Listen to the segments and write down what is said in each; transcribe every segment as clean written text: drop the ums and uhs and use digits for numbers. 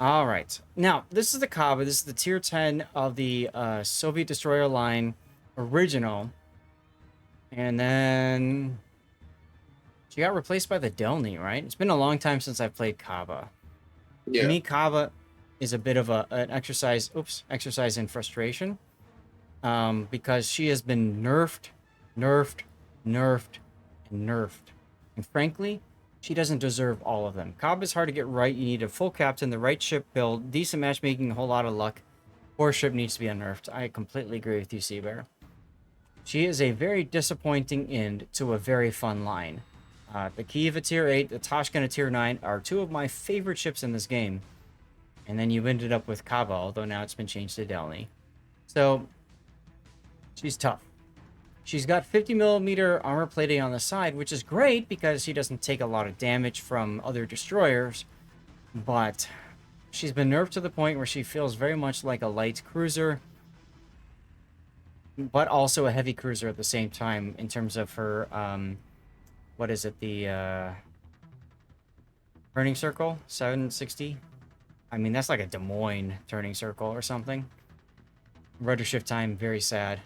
All right. Now, this is the Kaba. This is the tier 10 of the Soviet destroyer line original. And then she got replaced by the Delny, right? It's been a long time since I've played Kaba. To Yeah. me, Kaba is a bit of an exercise in frustration. Because she has been nerfed, nerfed, nerfed, and nerfed. And frankly, she doesn't deserve all of them. Cobb is hard to get right. You need a full captain, the right ship build, decent matchmaking, a whole lot of luck. Poor ship needs to be unnerfed. I completely agree with you, Seabear. She is a very disappointing end to a very fun line. The Kiev at tier 8, the Toshkent at tier 9 are two of my favorite ships in this game. And then you ended up with Kaba, although now it's been changed to Delny. So, she's tough. She's got 50 millimeter armor plating on the side, which is great because she doesn't take a lot of damage from other destroyers. But she's been nerfed to the point where she feels very much like a light cruiser, but also a heavy cruiser at the same time in terms of her, what is it, the turning circle? 760? I mean, that's like a Des Moines turning circle or something. Rudder shift time, very sad.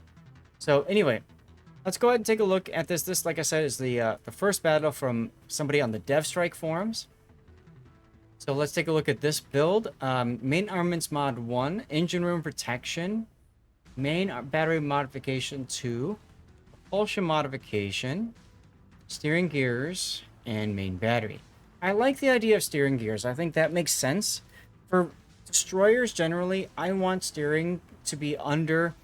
So anyway, let's go ahead and take a look at this. This, like I said, is the first battle from somebody on the devstrike forums. So let's take a look at this build. Main armaments mod 1, engine room protection, main battery modification 2, propulsion modification, steering gears, and main battery. I like the idea of steering gears. I think that makes sense. For destroyers, generally, I want steering to be under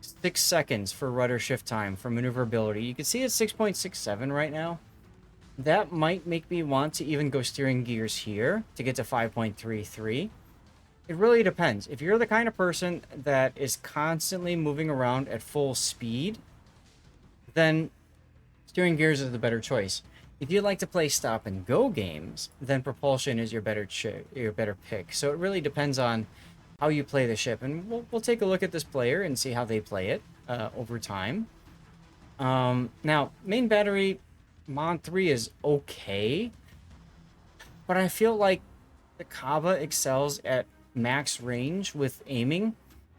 6 seconds for rudder shift time for maneuverability. You can see it's 6.67 right now. That might make me want to even go steering gears here to get to 5.33. It really depends. If you're the kind of person that is constantly moving around at full speed, then steering gears is the better choice. If you like to play stop and go games, then propulsion is your better pick. So it really depends on how you play the ship, and we'll take a look at this player and see how they play it over time. Now, main battery mod 3 is okay, but I feel like the Kaba excels at max range with aiming,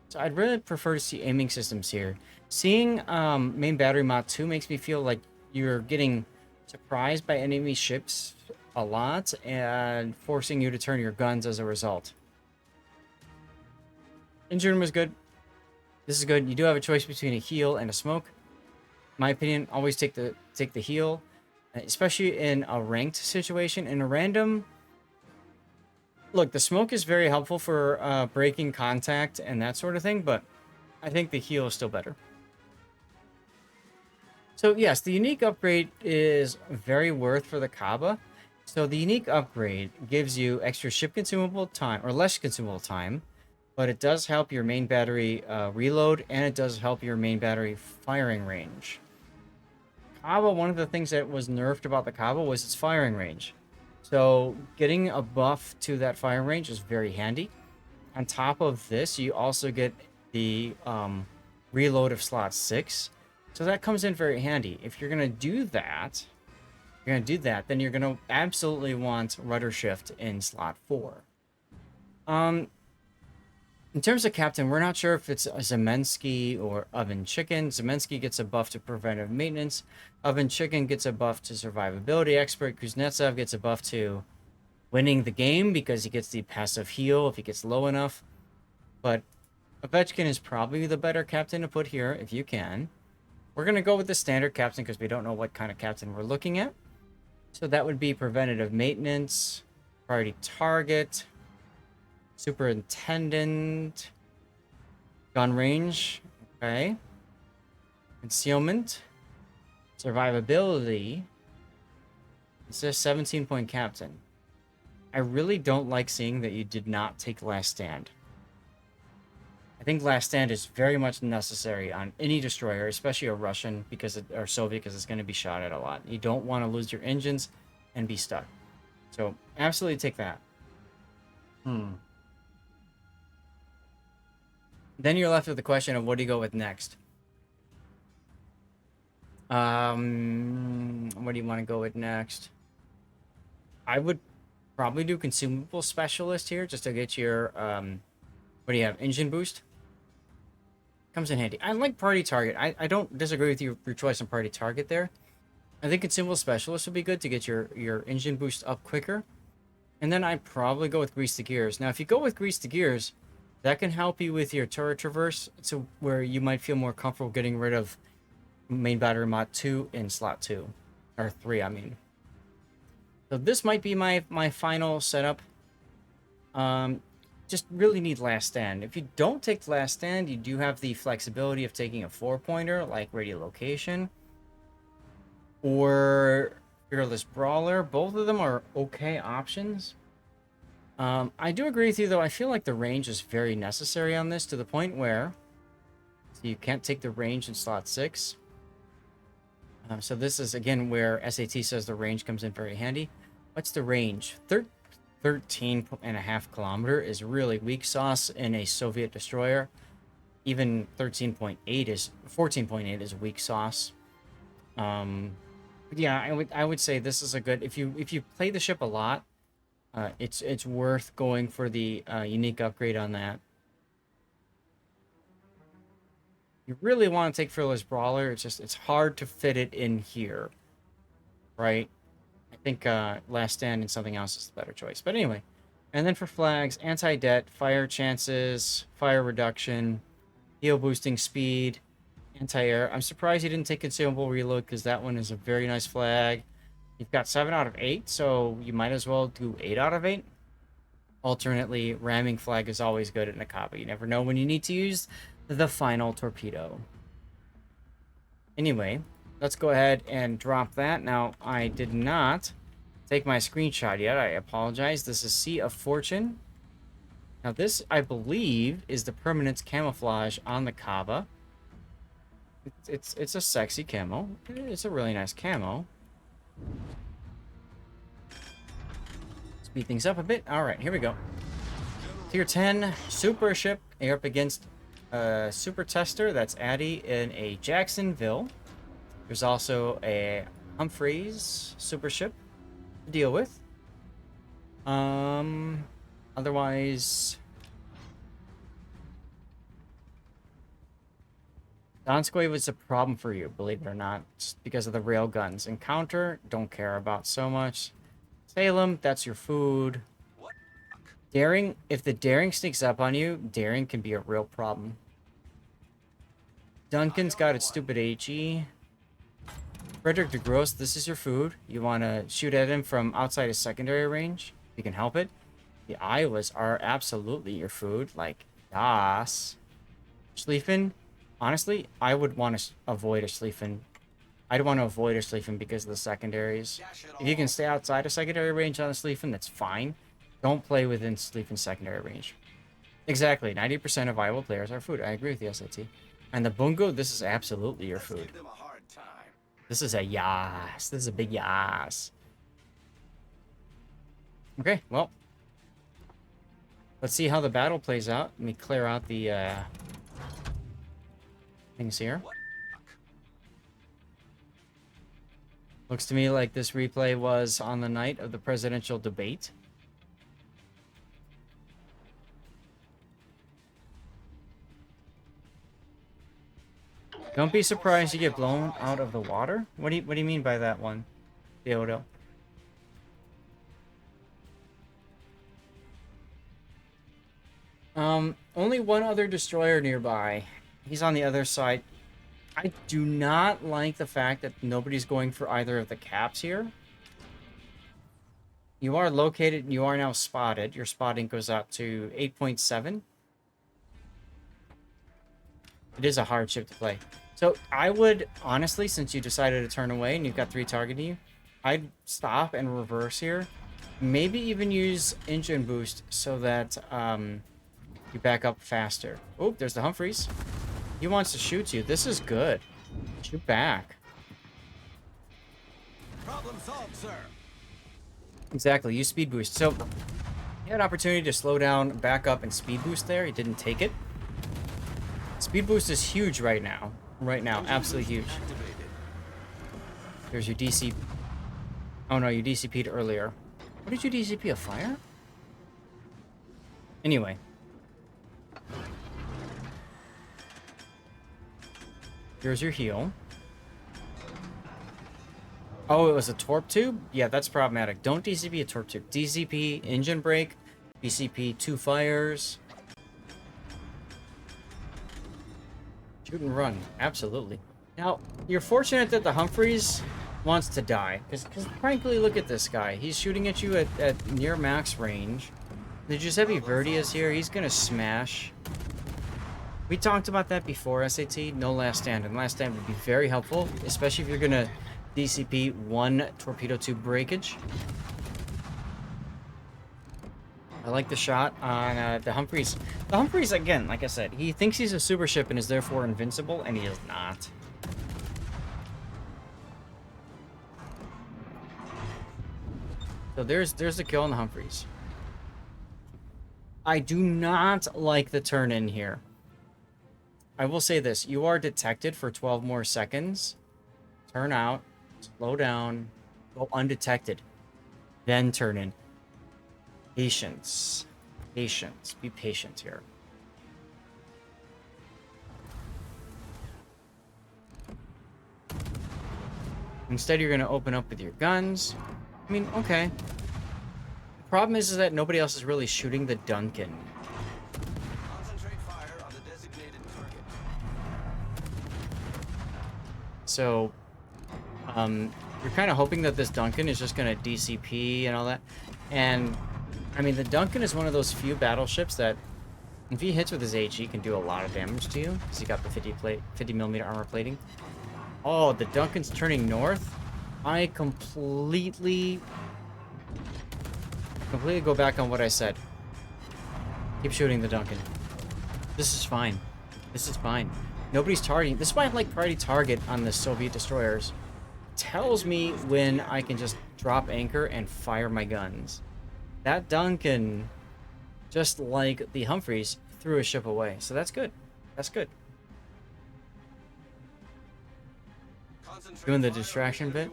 so I'd really prefer to see aiming systems here. Seeing main battery mod 2 makes me feel like you're getting surprised by enemy ships a lot and forcing you to turn your guns as a result. Engine room is good. This is good. You do have a choice between a heal and a smoke. In my opinion, always take the heal, especially in a ranked situation. In a random, look, the smoke is very helpful for breaking contact and that sort of thing, but I think the heal is still better. So yes, the unique upgrade is very worth for the Kaba. So the unique upgrade gives you extra ship consumable time, or less consumable time, but it does help your main battery reload, and it does help your main battery firing range. Kaba, one of the things that was nerfed about the Kaba was its firing range. So getting a buff to that firing range is very handy. On top of this, you also get the reload of slot 6. So that comes in very handy. If you're going to do that, then you're going to absolutely want rudder shift in slot 4. In terms of captain, we're not sure if it's Zemensky or Oven Chicken. Zemensky gets a buff to preventive maintenance. Oven Chicken gets a buff to survivability expert. Kuznetsov gets a buff to winning the game because he gets the passive heal if he gets low enough. But Ovechkin is probably the better captain to put here if you can. We're going to go with the standard captain because we don't know what kind of captain we're looking at. So that would be preventative maintenance, priority target, superintendent, gun range, okay, concealment, survivability. It says 17-point captain. I really don't like seeing that you did not take last stand. I think last stand is very much necessary on any destroyer, especially a Russian or Soviet, because it's going to be shot at a lot. You don't want to lose your engines and be stuck. So absolutely take that. Then you're left with the question of what do you go with next? What do you want to go with next? I would probably do consumable specialist here just to get your, what do you have? Engine boost? Comes in handy. I like party target. I don't disagree with your choice on party target there. I think consumable specialist would be good to get your engine boost up quicker. And then I'd probably go with grease the gears. Now, if you go with grease the gears, that can help you with your turret traverse to where you might feel more comfortable getting rid of main battery mod 2 in slot 2. Or 3, I mean. So this might be my final setup. Just really need last stand. If you don't take last stand, you do have the flexibility of taking a 4-pointer like radiolocation or fearless brawler. Both of them are okay options. I do agree with you though. I feel like the range is very necessary on this to the point where you can't take the range in slot 6. So this is again where SAT says the range comes in very handy. What's the range? 13.5 kilometer is really weak sauce in a Soviet destroyer. Even 14.8 is weak sauce. Yeah, I would say this is a good, if you play the ship a lot, it's worth going for the unique upgrade on that. You really want to take Fearless Brawler. It's hard to fit it in here, right? I think Last Stand and something else is the better choice. But anyway, and then for flags, anti-det, fire chances, fire reduction, heal boosting speed, anti-air. I'm surprised you didn't take consumable reload because that one is a very nice flag. You've got 7 out of 8, so you might as well do 8 out of 8. Alternately, ramming flag is always good at Nakaba. You never know when you need to use the final torpedo. Anyway, let's go ahead and drop that. Now, I did not take my screenshot yet. I apologize. This is Sea of Fortune. Now, this, I believe, is the permanent camouflage on the Kaba. It's a sexy camo. It's a really nice camo. Speed things up a bit. All right, here we go. Tier 10 super ship. You're up against a super tester. That's Addy in a Jacksonville. There's also a Humphreys super ship to deal with. Otherwise, Donskoy was a problem for you, believe it or not, just because of the rail guns. Encounter, don't care about so much. Salem, that's your food. Daring, if the daring sneaks up on you, daring can be a real problem. Duncan's got its stupid HE. Frederick de Grosse, this is your food. You want to shoot at him from outside his secondary range, if you can help it. The Iowas are absolutely your food, like Das. Schlieffen, honestly, I would want to avoid a Schlieffen. I'd want to avoid a Schlieffen because of the secondaries. If you can stay outside of secondary range on a Schlieffen, that's fine. Don't play within Schlieffen's secondary range. Exactly, 90% of viable players are food. I agree with the SAT. And the Bungo, this is absolutely your food. This is a yas. This is a big yas. Okay, well. Let's see how the battle plays out. Let me clear out the things here. Looks to me like this replay was on the night of the presidential debate. Don't be surprised you get blown out of the water. What do you mean by that one, Theodo? Only one other destroyer nearby. He's on the other side. I do not like the fact that nobody's going for either of the caps here. You are located and you are now spotted. Your spotting goes up to 8.7. It is a hard ship to play. So I would, honestly, since you decided to turn away and you've got 3 targeting you, I'd stop and reverse here. Maybe even use engine boost so that you back up faster. Oh, there's the Humphreys. He wants to shoot you. This is good. Shoot back. Problem solved, sir. Exactly, use speed boost. So, he had an opportunity to slow down, back up, and speed boost there. He didn't take it. Speed boost is huge right now. Right now, absolutely huge. There's your DC. Oh no, you DCP'd earlier. What did you DCP, a fire? Anyway. Here's your heal. Oh, it was a torp tube? Yeah, that's problematic. Don't DCP a torp tube. DCP engine brake, DCP 2 fires. Shoot and run. Absolutely. Now, you're fortunate that the Humphreys wants to die. Because frankly, look at this guy. He's shooting at you at near max range. The Giuseppe Verdi is here. He's going to smash. We talked about that before, SAT. No last stand. And last stand would be very helpful. Especially if you're going to DCP 1 torpedo tube breakage. I like the shot on the Humphreys. The Humphreys, again, like I said, he thinks he's a super ship and is therefore invincible, and he is not. So there's the kill on the Humphreys. I do not like the turn in here. I will say this. You are detected for 12 more seconds. Turn out. Slow down. Go undetected. Then turn in. Patience. Patience. Be patient here. Instead, you're going to open up with your guns. I mean, okay. The problem is that nobody else is really shooting the Duncan. Concentrate fire on the designated target. So, you're kind of hoping that this Duncan is just going to DCP and all that. And, I mean, the Duncan is one of those few battleships that, if he hits with his HE, can do a lot of damage to you. Because he got the 50mm armor plating. Oh, the Duncan's turning north. I completely go back on what I said. Keep shooting the Duncan. This is fine. This is fine. Nobody's targeting. This is why I like priority target on the Soviet destroyers. Tells me when I can just drop anchor and fire my guns. That Duncan, just like the Humphreys, threw a ship away. So that's good. That's good. Doing the distraction bit.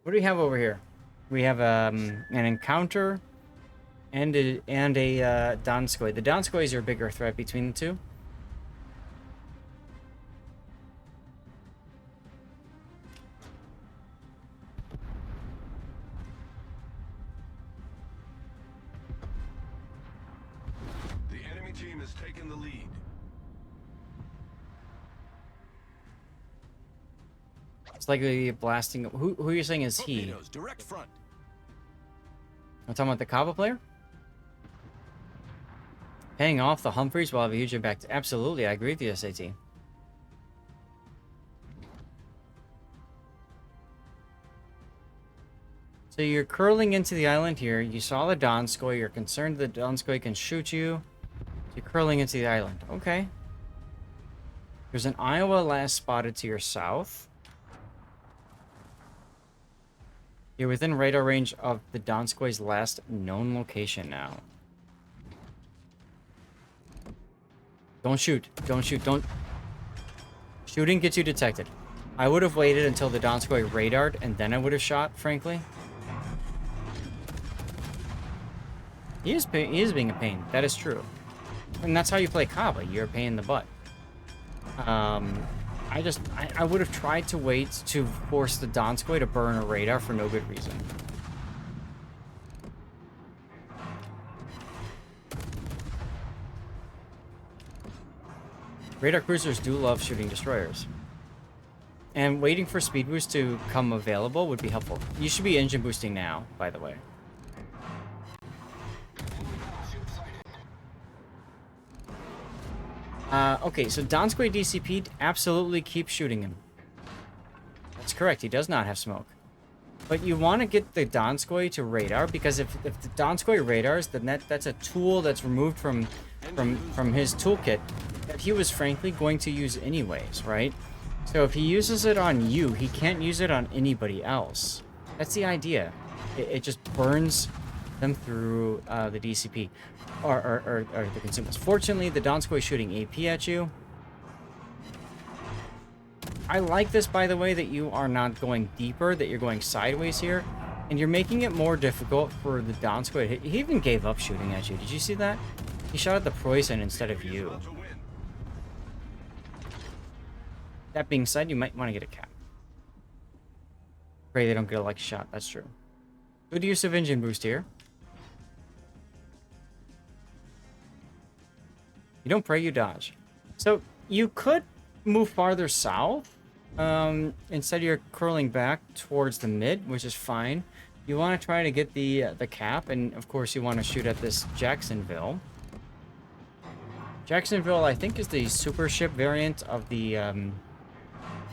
What do we have over here? We have an encounter and a Donskoy. The Donskoy is your bigger threat between the two. The enemy team has taken the lead. It's likely blasting. Who are you saying is he? Torpedoes, direct front. I'm talking about the Kaba player? Paying off the Humphreys will have a huge impact. Absolutely, I agree with you, SAT. So you're curling into the island here. You saw the Donskoy. You're concerned the Donskoy can shoot you. So you're curling into the island. Okay. There's an Iowa last spotted to your south. You're within radar range of the Donskoy's last known location now. Don't shoot. Don't shoot. Don't. Shooting gets you detected. I would have waited until the Donskoy radared, and then I would have shot, frankly. He is being a pain. That is true. And that's how you play Kaba. You're a pain in the butt. I would have tried to wait to force the Donskoy to burn a radar for no good reason. Radar cruisers do love shooting destroyers. And waiting for speed boost to come available would be helpful. You should be engine boosting now, by the way. Okay, so Donskoy DCP'd, absolutely keep shooting him. That's correct, he does not have smoke. But you want to get the Donskoy to radar, because if the Donskoy radars, then that's a tool that's removed from his toolkit that he was frankly going to use anyways, right? So if he uses it on you, he can't use it on anybody else. That's the idea. It just burns them through the DCP. Or the consumables. Fortunately, the Donskoy is shooting AP at you. I like this, by the way, that you are not going deeper, that you're going sideways here. And you're making it more difficult for the down squad. He even gave up shooting at you. Did you see that? He shot at the poison instead of you. That being said, you might want to get a cap. Pray they don't get a lucky shot. That's true. Good use of engine boost here. You don't pray, you dodge. So you could move farther south. Instead you're curling back towards the mid, which is fine. You want to try to get the cap, and of course you want to shoot at this Jacksonville. Jacksonville, I think, is the super ship variant of the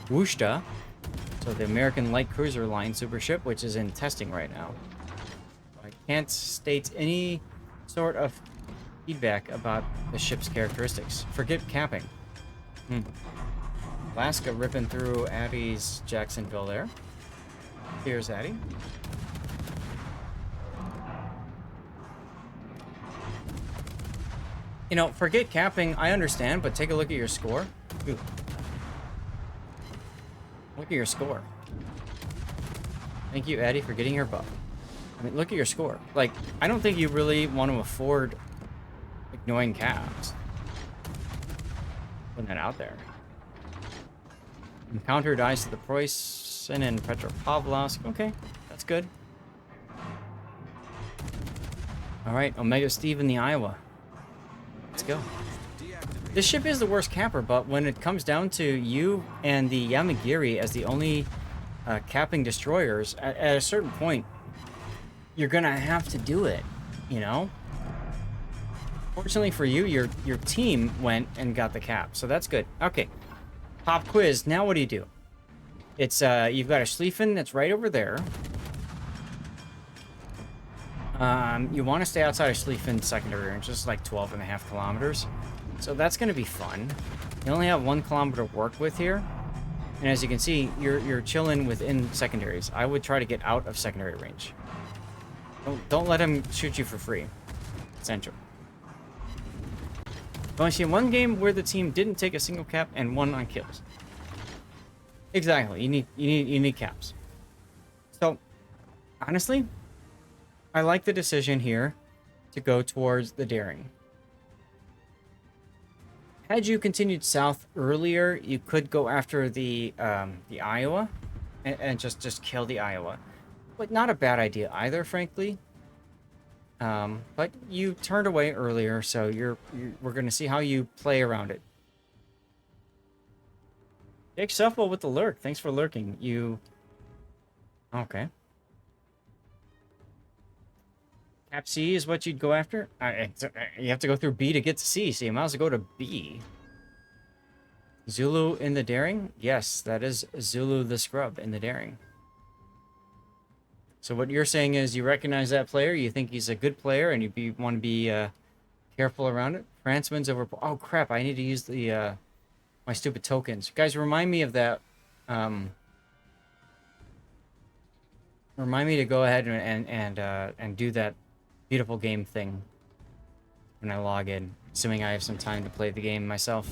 Wushta. So the American light cruiser line super ship, which is in testing right now. I can't state any sort of feedback about the ship's characteristics. Forget capping. Alaska ripping through Abby's Jacksonville there. Here's Abby. You know, forget capping, I understand, but take a look at your score. Ooh. Look at your score. Thank you, Addie, for getting your buff. I mean, look at your score. Like, I don't think you really want to afford ignoring caps. Putting that out there. Encounter dies to the Preußen and Petropavlovsk. Okay, that's good. Alright, Omega Steve in the Iowa. Let's go. This ship is the worst capper, but when it comes down to you and the Yamagiri as the only capping destroyers, at a certain point, you're gonna have to do it, you know? Fortunately for you, your team went and got the cap, so that's good. Okay, pop quiz. Now what do? It's you've got a Schlieffen that's right over there. You want to stay outside of Schlieffen secondary range, just like 12.5 kilometers. So that's going to be fun. You only have 1 kilometer to work with here. And as you can see, you're chilling within secondaries. I would try to get out of secondary range. Don't let him shoot you for free. Essential. I've only seen one game where the team didn't take a single cap and 1 on kills. Exactly. You need caps. So, honestly, I like the decision here to go towards the Daring. Had you continued south earlier, you could go after the Iowa and just kill the Iowa. But not a bad idea either, frankly. But you turned away earlier, so we're going to see how you play around it. Jake Shuffle with the lurk. Thanks for lurking. Okay. Cap C is what you'd go after? You have to go through B to get to C, so you might as well go to B. Zulu in the Daring? Yes, that is Zulu the Scrub in the Daring. So what you're saying is you recognize that player, you think he's a good player, and you want to be careful around it. France wins over... Oh, crap, I need to use the my stupid tokens. Guys, remind me of that. Remind me to go ahead and do that beautiful game thing when I log in, assuming I have some time to play the game myself.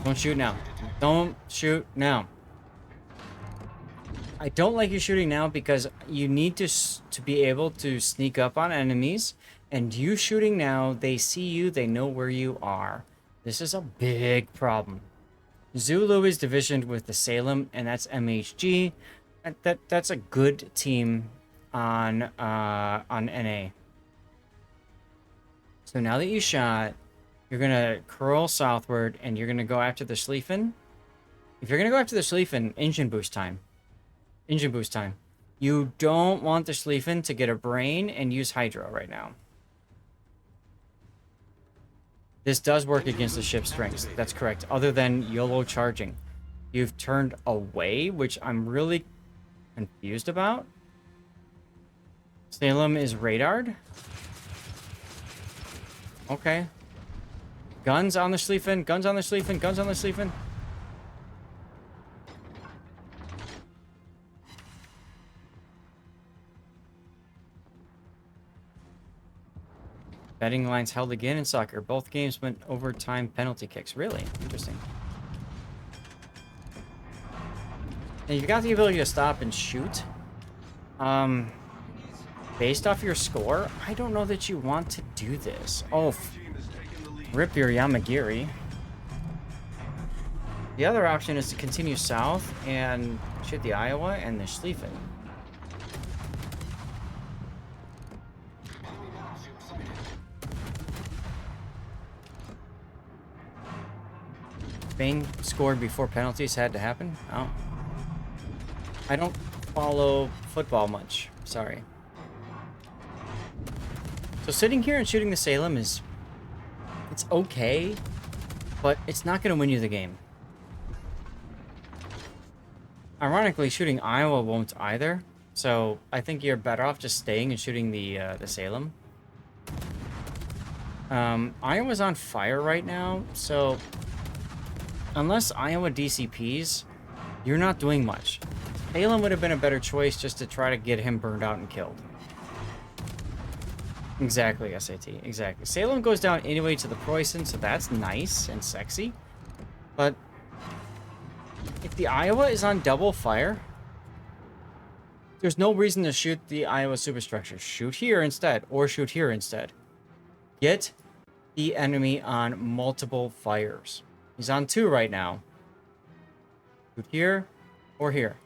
Don't shoot now. Don't shoot now. I don't like you shooting now because you need to be able to sneak up on enemies, and you shooting now, they see you, they know where you are. This is a big problem. Zulu is divisioned with the Salem, and that's MHG. That's a good team on NA. So now that you shot, you're gonna curl southward, and you're gonna go after the Schlieffen. If you're gonna go after the Schlieffen, engine boost time. Engine boost time. You don't want the Schlieffen to get a brain and use Hydro right now. This does work against the ship's strengths. That's correct. Other than YOLO charging. You've turned away, which I'm really confused about. Salem is radared. Okay. Guns on the Schlieffen. Guns on the Schlieffen. Guns on the Schlieffen. Betting lines held again in soccer. Both games went overtime penalty kicks. Really? Interesting. Now, you've got the ability to stop and shoot. Based off your score, I don't know that you want to do this. Oh, rip your Yamagiri. The other option is to continue south and shoot the Iowa and the Schlieffen. Spain scored before penalties had to happen? Oh. I don't follow football much. Sorry. So sitting here and shooting the Salem is... it's okay, but it's not going to win you the game. Ironically, shooting Iowa won't either. So I think you're better off just staying and shooting the Salem. Iowa's on fire right now, so unless Iowa DCPs, you're not doing much. Salem would have been a better choice just to try to get him burned out and killed. Exactly, SAT. Exactly. Salem goes down anyway to the Preußen, so that's nice and sexy. But if the Iowa is on double fire, there's no reason to shoot the Iowa superstructure. Shoot here instead, or shoot here instead. Get the enemy on multiple fires. He's on 2 right now. Shoot here or here.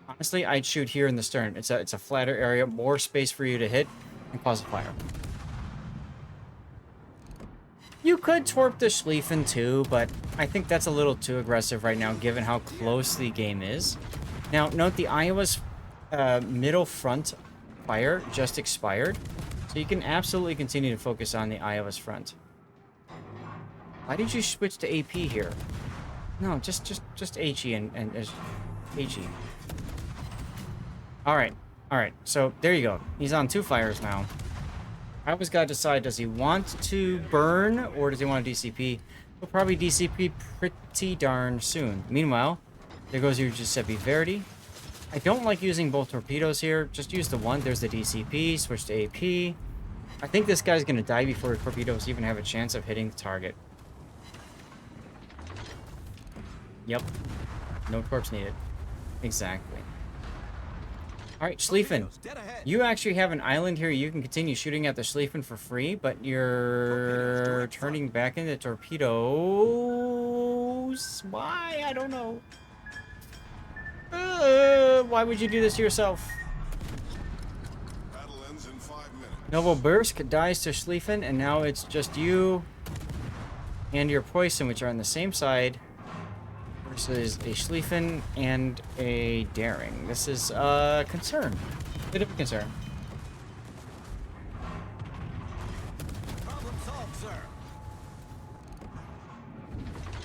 Honestly, I'd shoot here in the stern. It's a flatter area, more space for you to hit and cause a fire. You could twerp the Schlieffen too, but I think that's a little too aggressive right now given how close the game is. Now, note the Iowa's middle front fire just expired, so you can absolutely continue to focus on the Iowa's front. Why did you switch to AP here? No, just HE and HE. All right. So there you go. He's on 2 fires now. I always gotta decide: does he want to burn or does he want to DCP? He'll probably DCP pretty darn soon. Meanwhile, there goes your Giuseppe Verdi. I don't like using both torpedoes here. Just use the one. There's the DCP. Switch to AP. I think this guy's gonna die before torpedoes even have a chance of hitting the target. Yep. No torps needed. Exactly. Alright, Schlieffen. You actually have an island here. You can continue shooting at the Schlieffen for free, but you're turning back into torpedoes. Why? I don't know. Why would you do this to yourself? Battle ends in 5 minutes. Novosibirsk dies to Schlieffen, and now it's just you and your Preußen, which are on the same side, versus a Schlieffen and a Daring. This is a concern. Bit of a concern. Problem solved, sir.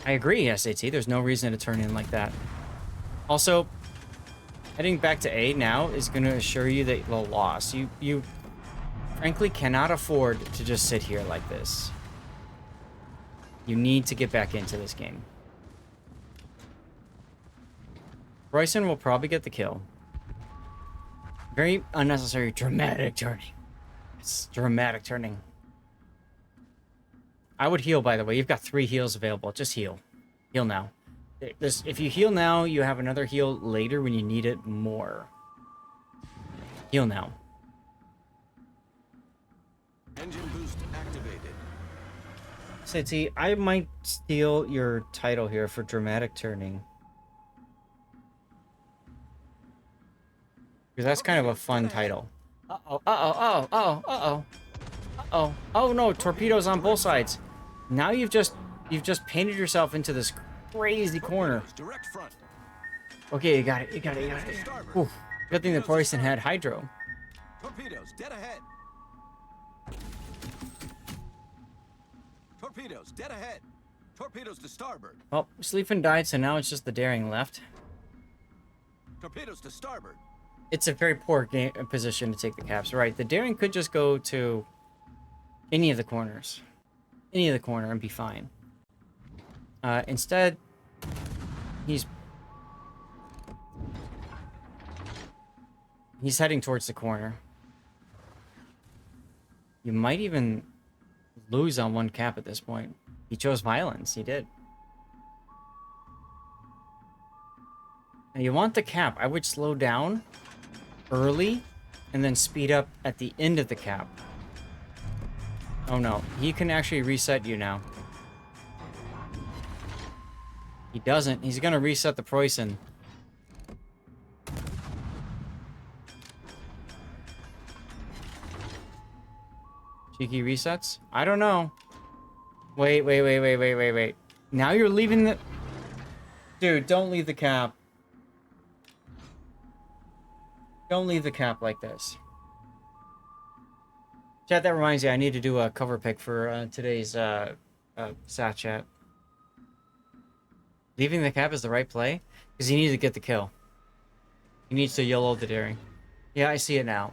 I agree, SAT. There's no reason to turn in like that. Also, heading back to A now is going to assure you that the loss. You frankly cannot afford to just sit here like this. You need to get back into this game. Preußen will probably get the kill. Very unnecessary dramatic turning. It's dramatic turning. I would heal, by the way. You've got 3 heals available. Just heal. Heal now. If you heal now, you have another heal later when you need it more. Heal now. Engine boost activated. SAT, I might steal your title here for dramatic turning. Because that's kind of a fun title. Uh-oh, uh-oh, uh-oh, uh-oh, uh-oh. Oh no, torpedoes on both sides. Now you've just painted yourself into this crazy corner. Direct front. Okay, you got it. Ooh, good thing the Preußen had hydro. Torpedoes dead ahead. Torpedoes dead ahead. Torpedoes to starboard. Well, Schlieffen died, so now it's just the Daring left. Torpedoes to starboard. It's a very poor position to take the caps. Right, the Daring could just go to any of the corners. Any of the corner and be fine. Instead, he's heading towards the corner. You might even lose on one cap at this point. He chose violence. He did. Now you want the cap. I would slow down early and then speed up at the end of the cap. Oh no, he can actually reset you now. He doesn't. He's gonna reset the Preußen. Cheeky resets? I don't know. Wait. Now you're leaving the... Dude, don't leave the cap. Don't leave the cap like this. Chat, that reminds me, I need to do a cover pick for today's sat chat. Leaving the cap is the right play? Because he needs to get the kill. He needs to YOLO the daring. Yeah, I see it now.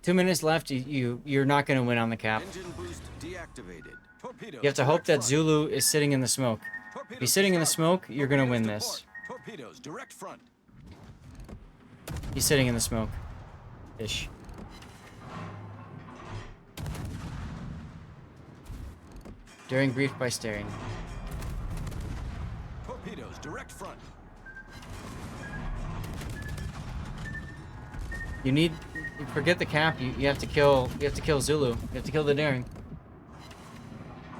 2 minutes left. You're not going to win on the cap. Engine boost deactivated. Torpedoes You have to hope direct that front. Zulu is sitting in the smoke. Torpedoes If he's sitting in the sharp. smoke, you're going to win Torpedoes this. to port. Torpedoes direct front. He's sitting in the smoke. Ish. Daring brief by staring. Torpedoes direct front. You need... Forget the cap. You have to kill... You have to kill Zulu. You have to kill the daring.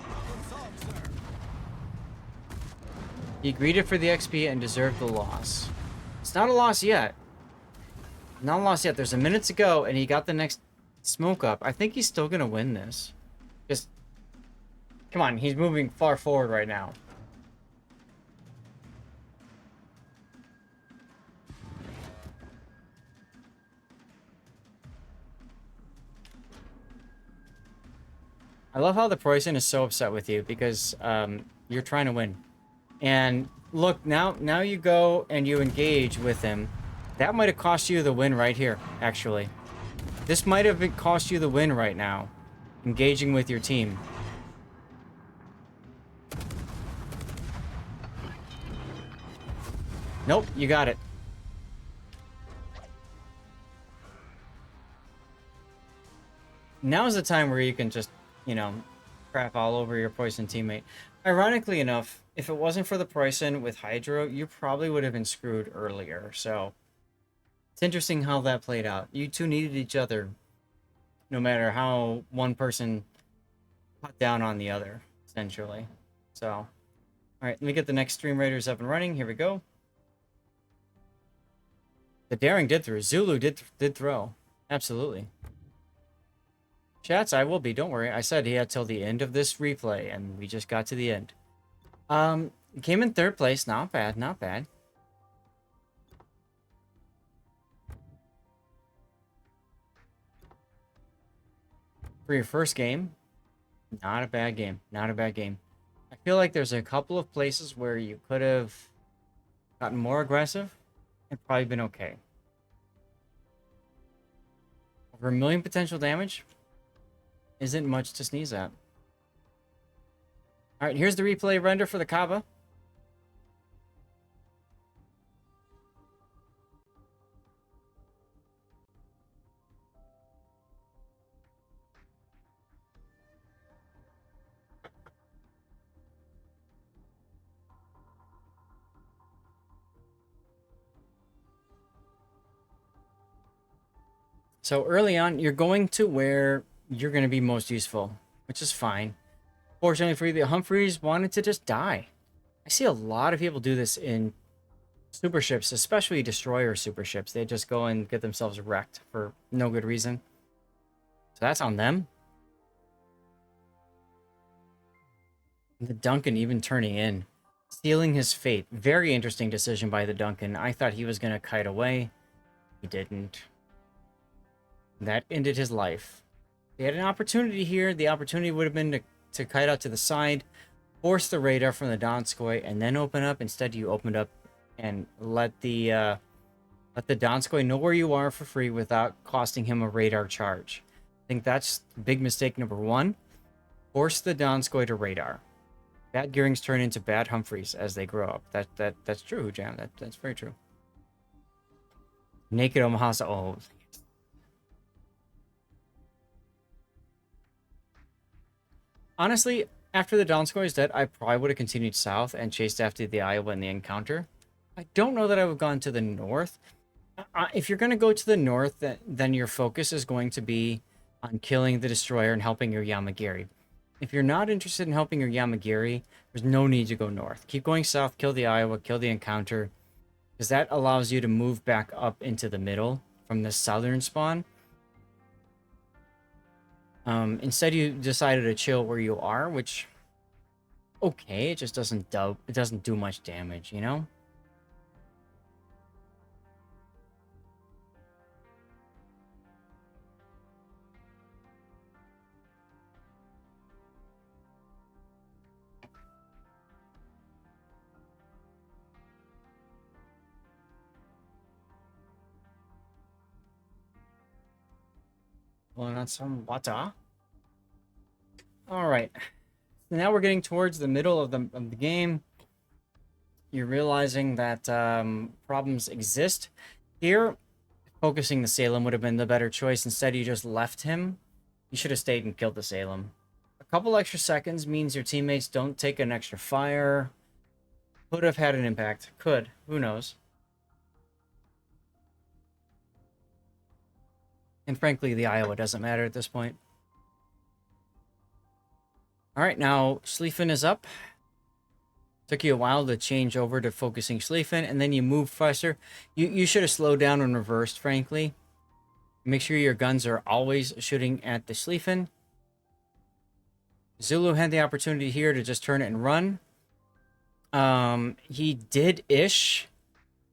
Problem solved, sir. He greeted for the XP and deserved the loss. It's not a loss yet. Not a loss yet. There's a minute to go, and he got the next smoke up. I think he's still gonna win this. Just... Come on, he's moving far forward right now. I love how the Preußen is so upset with you because you're trying to win. And look, now you go and you engage with him. That might have cost you the win right here, actually. This might have cost you the win right now. Engaging with your team. Nope, you got it. Now's the time where you can just, you know, crap all over your Preußen teammate. Ironically enough, if it wasn't for the Preußen with Hydro, you probably would have been screwed earlier. So, it's interesting how that played out. You two needed each other, no matter how one person cut down on the other, essentially. So, all right, let me get the next Stream Raiders up and running. Here we go. The daring did throw. Zulu did throw. Absolutely. Chats, I will be. Don't worry. I said he had till the end of this replay, and we just got to the end. Came in third place. Not bad. Not bad. For your first game, not a bad game. Not a bad game. I feel like there's a couple of places where you could have gotten more aggressive and probably been okay. Over 1 million potential damage isn't much to sneeze at. All right, here's the replay render for the Kaba. So early on, you're going to where you're going to be most useful, which is fine. Fortunately for you, the Humphreys wanted to just die. I see a lot of people do this in super ships, especially destroyer super ships. They just go and get themselves wrecked for no good reason. So that's on them. The Duncan even turning in, sealing his fate. Very interesting decision by the Duncan. I thought he was going to kite away. He didn't. That ended his life. They had an opportunity here. The opportunity would have been to kite out to the side, force the radar from the Donskoy, and then open up. Instead, you opened up and let the Donskoy know where you are for free without costing him a radar charge. I think that's big mistake number one. Force the Donskoy to radar. Bad Gearings turn into bad Humphreys as they grow up. That's true, Jam. That's very true. Naked Omahasa. Oh. Honestly, after the Donskoy is dead, I probably would have continued south and chased after the Iowa in the encounter. I don't know that I would have gone to the north. If you're going to go to the north, then your focus is going to be on killing the destroyer and helping your Yamagiri. If you're not interested in helping your Yamagiri, there's no need to go north. Keep going south, kill the Iowa, kill the encounter, because that allows you to move back up into the middle from the southern spawn. Instead, you decided to chill where you are, which, okay, it just doesn't do much damage, you know? Well, not some water. All right. So now we're getting towards the middle of the game. You're realizing that problems exist. Here, focusing the Salem would have been the better choice. Instead, you just left him. You should have stayed and killed the Salem. A couple extra seconds means your teammates don't take an extra fire. Could have had an impact. Could. Who knows? And frankly, the Iowa doesn't matter at this point. All right, now Schlieffen is up. Took you a while to change over to focusing Schlieffen, and then you move faster. You should have slowed down and reversed, frankly. Make sure your guns are always shooting at the Schlieffen. Zulu had the opportunity here to just turn it and run. He did-ish,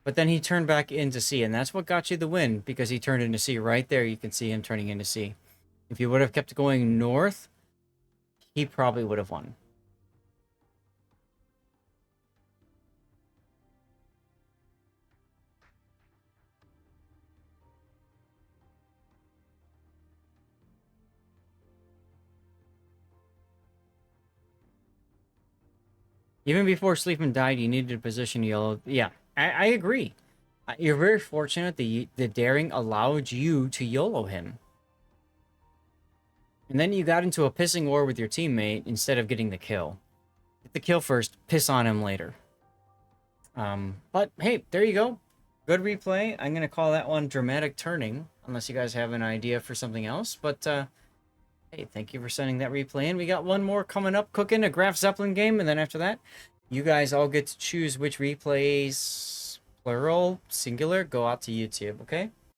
but then he turned back into C, and that's what got you the win, because he turned into C. Right there, you can see him turning into C. If you would have kept going north, he probably would have won. Even before Sleepman died, you needed to position yellow. Yeah, I agree. You're very fortunate the daring allowed you to YOLO him. And then you got into a pissing war with your teammate instead of getting the kill. Get the kill first, piss on him later. But hey, there you go. Good replay. I'm going to call that one dramatic turning, unless you guys have an idea for something else. But hey, thank you for sending that replay in. We got one more coming up, cooking, a Graf Zeppelin game, and then after that, you guys all get to choose which replays, plural, singular, go out to YouTube, okay?